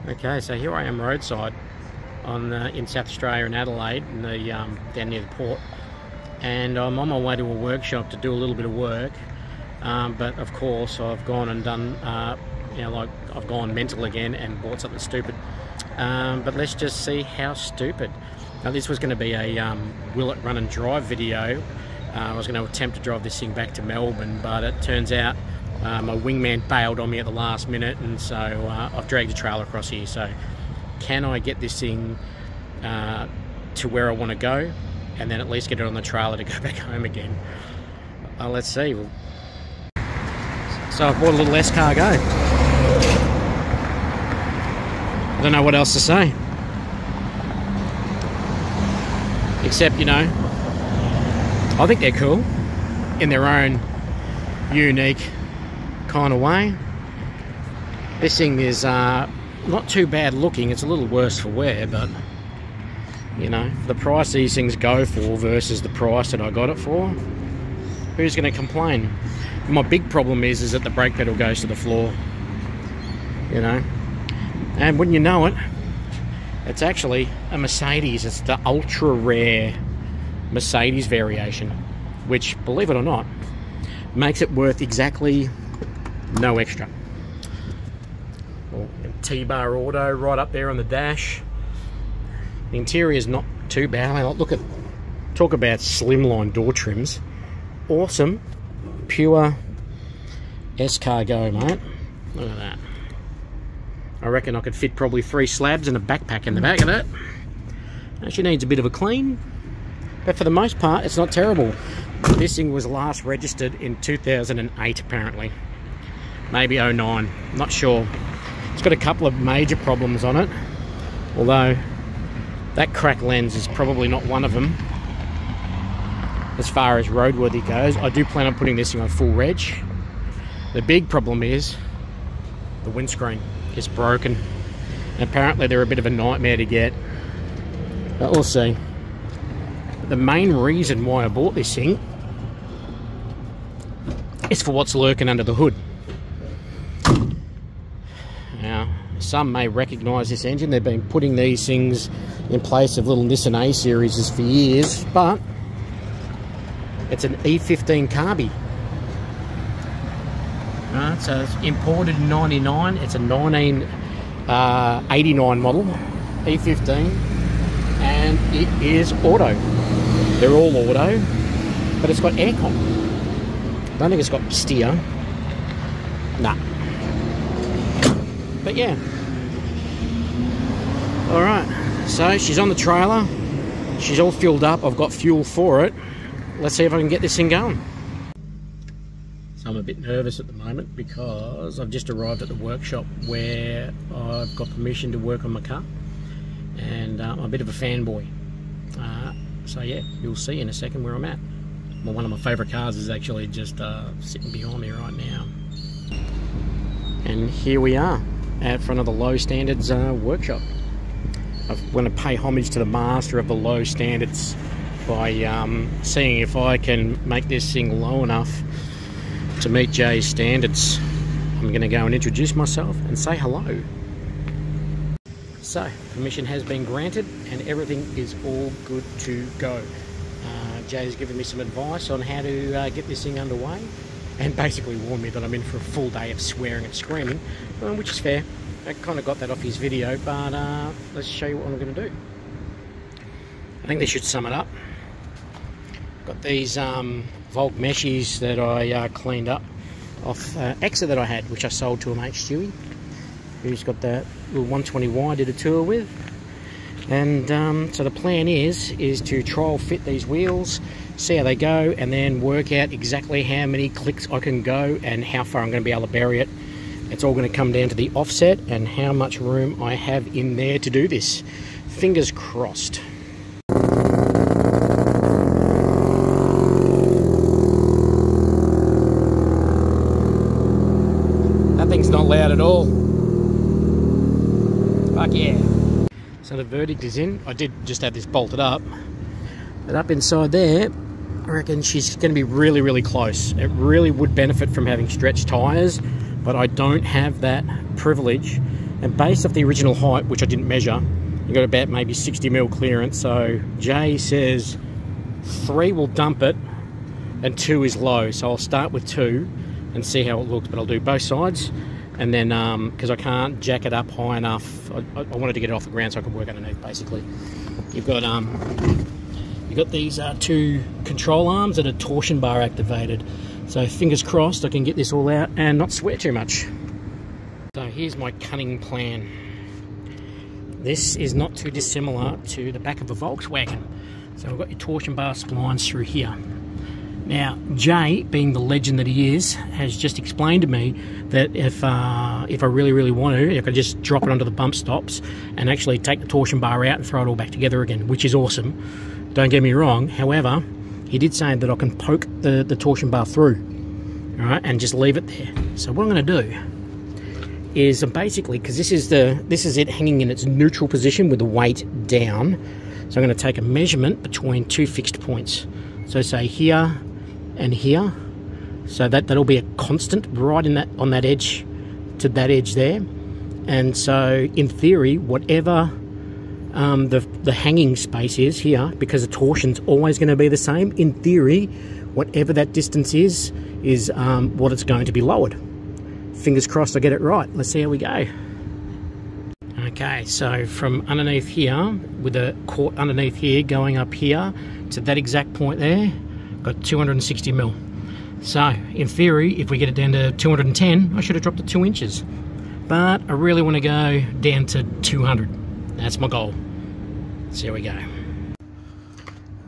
Okay, so here I am roadside on in South Australia in Adelaide, in the down near the port, and I'm on my way to a workshop to do a little bit of work. But of course, I've gone and done, you know, like I've gone mental again and bought something stupid. But let's just see how stupid. Now, this was going to be a will it run and drive video. I was going to attempt to drive this thing back to Melbourne, but it turns out my wingman bailed on me at the last minute, and so I've dragged the trailer across here. So can I get this thing to where I want to go, and then at least get it on the trailer to go back home again? Let's see. So I've bought a little S Cargo. I don't know what else to say, except, you know, I think they're cool in their own unique kind of way. This thing is not too bad looking. It's a little worse for wear, but you know, the price these things go for versus the price that I got it for, who's going to complain? My big problem is that the brake pedal goes to the floor, you know, and wouldn't you know it, it's actually a Mercedes. It's the ultra rare Mercedes variation, which, believe it or not, makes it worth exactly no extra. T-bar auto right up there on the dash. The interior is not too bad. Look at, talk about slimline door trims. Awesome, pure S Cargo, mate. Look at that. I reckon I could fit probably 3 slabs and a backpack in the back of it. Actually needs a bit of a clean, but for the most part, it's not terrible. This thing was last registered in 2008, apparently. Maybe 09, not sure. It's got a couple of major problems on it, although that cracked lens is probably not one of them. As far as roadworthy goes, I do plan on putting this thing on full reg. The big problem is the windscreen is broken. And apparently they're a bit of a nightmare to get, but we'll see. The main reason why I bought this thing is for what's lurking under the hood. Now, some may recognise this engine. They've been putting these things in place of little Nissan A series for years, but it's an E15 carby. So it's imported in 99. It's a 1989 model, E15, and it is auto. They're all auto, but it's got aircon. I don't think it's got steer. Nah. But yeah. Alright, so she's on the trailer. She's all fueled up. I've got fuel for it. Let's see if I can get this thing going. So I'm a bit nervous at the moment because I've just arrived at the workshop where I've got permission to work on my car. And I'm a bit of a fanboy. So yeah, you'll see in a second where I'm at. Well, one of my favourite cars is actually just sitting behind me right now. And here we are at front of the Low Standards workshop. I want to pay homage to the master of the low standards by seeing if I can make this thing low enough to meet Jay's standards. I'm going to go and introduce myself and say hello. So, permission has been granted and everything is all good to go. Jay's given me some advice on how to get this thing underway, and basically warned me that I'm in for a full day of swearing and screaming, which is fair. I kind of got that off his video, but let's show you what I'm going to do. I think they should sum it up. Got these Volk meshies that I cleaned up off Exit that I had, which I sold to a mate, Stewie, who's got that little 120Y I did a tour with. And so the plan is to trial fit these wheels, see how they go, and then work out exactly how many clicks I can go and how far I'm going to be able to bury it. It's all going to come down to the offset and how much room I have in there to do this. Fingers crossed. That thing's not loud at all. Fuck yeah. So the verdict is in. I did just have this bolted up, but up inside there, I reckon she's going to be really, really close. It really would benefit from having stretched tyres, but I don't have that privilege And based off the original height, which I didn't measure, you got about maybe 60mm clearance. So Jay says 3 will dump it and 2 is low. So I'll start with 2 and see how it looks, but I'll do both sides. And then, because I can't jack it up high enough, I wanted to get it off the ground so I could work underneath, basically. You've got these 2 control arms that are torsion bar activated. So fingers crossed I can get this all out and not sweat too much. So here's my cunning plan. This is not too dissimilar to the back of a Volkswagen. So I've got your torsion bar splines through here. Now, Jay, being the legend that he is, has just explained to me that if I really, really want to, I can just drop it onto the bump stops and actually take the torsion bar out and throw it all back together again, which is awesome. Don't get me wrong. However, he did say that I can poke the torsion bar through, all right, and just leave it there. So what I'm going to do is basically, because this is it hanging in its neutral position with the weight down. So I'm going to take a measurement between 2 fixed points. So say here and here. So that'll be a constant right in on that edge to that edge there. And so in theory, whatever the hanging space is here, because the torsion's always going to be the same, in theory, whatever that distance is what it's going to be lowered. Fingers crossed I get it right. Let's see how we go. Okay, so from underneath here, with the cord underneath here going up here to that exact point there, got 260mm. So in theory, if we get it down to 210, I should have dropped it 2 inches. But I really want to go down to 200. That's my goal. So here we go.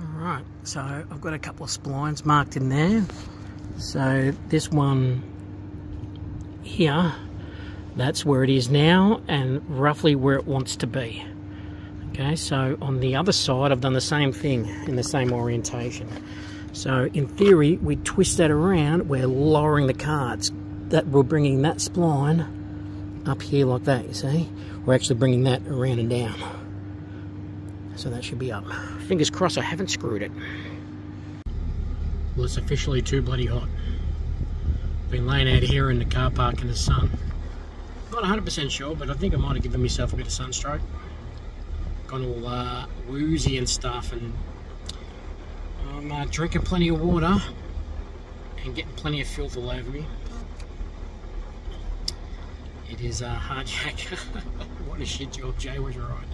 Alright, so I've got a couple of splines marked in there. So this one here, that's where it is now and roughly where it wants to be. Okay, so on the other side I've done the same thing in the same orientation. So in theory, we twist that around, we're lowering the cards. That we're bringing that spline up here like that, you see? We're actually bringing that around and down. So that should be up. Fingers crossed I haven't screwed it. Well, it's officially too bloody hot. Been laying out here in the car park in the sun. Not 100% sure, but I think I might have given myself a bit of sunstroke. Gone all woozy and stuff, and I'm drinking plenty of water and getting plenty of filth all over me. It is hard jack. What a shit job, Jay was right.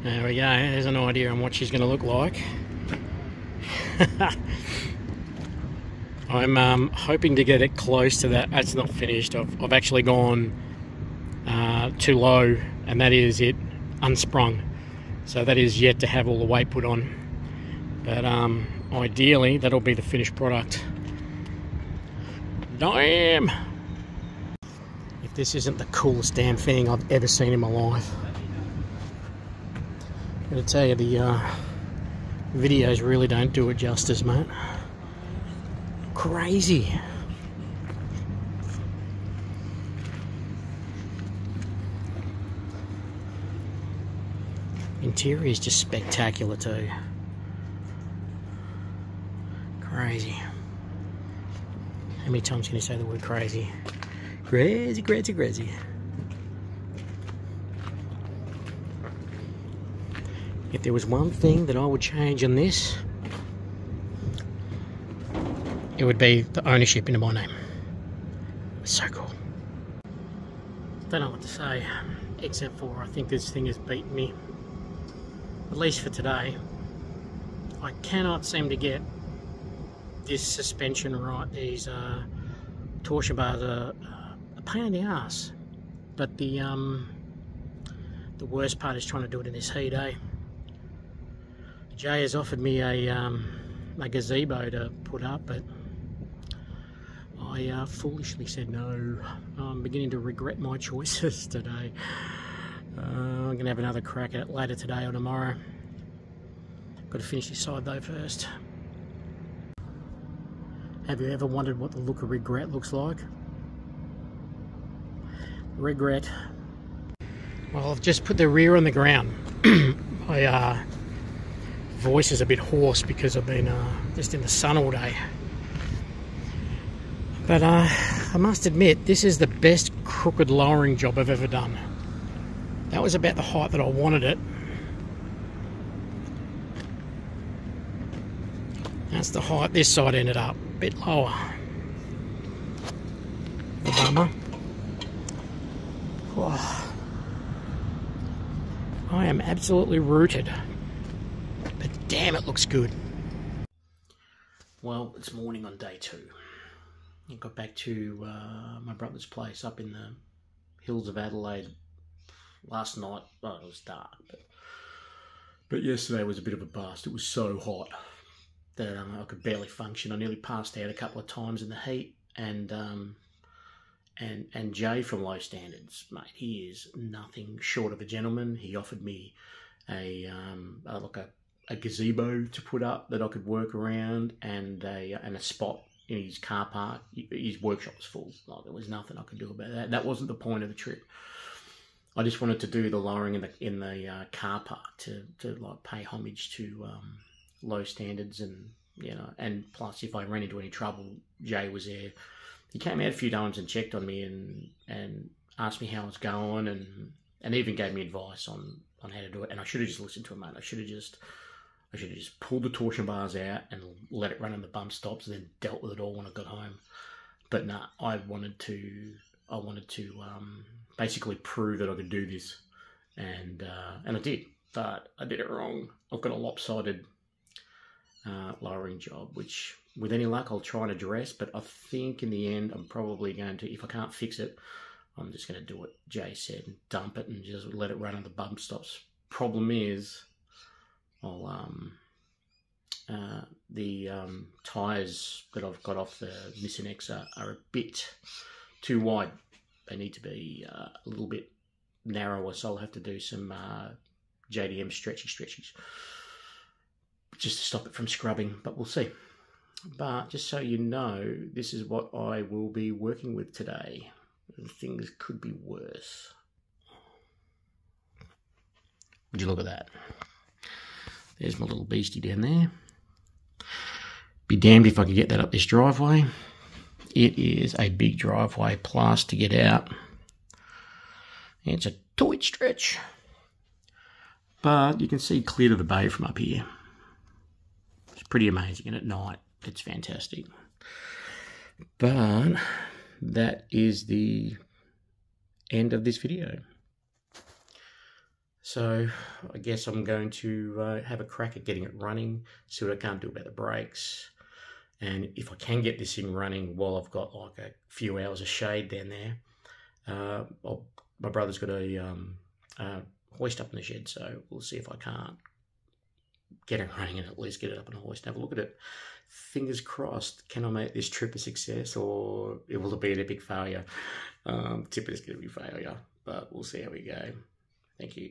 There we go, there's an idea on what she's going to look like. I'm hoping to get it close to that. That's not finished. I've actually gone too low, and that is it unsprung. So that is yet to have all the weight put on. But ideally, that'll be the finished product. Damn! If this isn't the coolest damn thing I've ever seen in my life. I'm going to tell you, the videos really don't do it justice, mate. Crazy. Interior is just spectacular too. Crazy. How many times can you say the word crazy? Crazy, crazy, crazy. If there was one thing that I would change on this, it would be the ownership into my name. It's so cool. Don't know what to say, except for I think this thing has beaten me. At least for today. I cannot seem to get this suspension right. These torsion bars are a pain in the ass. But the worst part is trying to do it in this heat, eh? Jay has offered me a gazebo to put up, but I foolishly said no. I'm beginning to regret my choices today. I'm going to have another crack at it later today or tomorrow. Got to finish this side though first. Have you ever wondered what the look of regret looks like? Regret. Well, I've just put the rear on the ground. My voice is a bit hoarse because I've been just in the sun all day. But I must admit, this is the best crooked lowering job I've ever done. That was about the height that I wanted it. That's the height this side ended up, a bit lower. The bummer. Oh. I am absolutely rooted. But damn, it looks good. Well, it's morning on day 2. I got back to my brother's place up in the hills of Adelaide last night. Well, it was dark, but yesterday was a bit of a bust. It was so hot that I could barely function. I nearly passed out a couple of times in the heat. And Jay from Low Standards, mate, he is nothing short of a gentleman. He offered me a gazebo to put up that I could work around, and a spot in his car park. His workshop was full. Like, there was nothing I could do about that. That wasn't the point of the trip. I just wanted to do the lowering in the car park to like pay homage to Low Standards, and and plus if I ran into any trouble, Jay was there. He came out a few times and checked on me and asked me how I was going, and even gave me advice on how to do it. And I should have just listened to him, mate. I should have just pulled the torsion bars out and let it run in the bump stops, and then dealt with it all when I got home. But nah, I wanted to basically prove that I could do this, and I did. But I did it wrong. I've got a lopsided lowering job, which with any luck I'll try and address, but I think in the end I'm probably going to, if I can't fix it, I'm just going to do what Jay said and dump it and just let it run on the bump stops. Problem is, the tyres that I've got off the Nissan X are a bit too wide. They need to be a little bit narrower, so I'll have to do some JDM stretchies just to stop it from scrubbing, but we'll see. But just so you know, this is what I will be working with today. Things could be worse. Would you look at that? There's my little beastie down there. Be damned if I could get that up this driveway. It is a big driveway, plus to get out, it's a tight stretch. But you can see clear to the bay from up here. It's pretty amazing, and at night it's fantastic. But that is the end of this video. So I guess I'm going to have a crack at getting it running, see what I can't do about the brakes. And if I can get this thing running while I've got like a few hours of shade down there, my brother's got a hoist up in the shed, so we'll see if I can't get it running and at least get it up on a hoist and have a look at it. Fingers crossed, can I make this trip a success, or will it be an epic failure? Tip is going to be failure, but we'll see how we go. Thank you.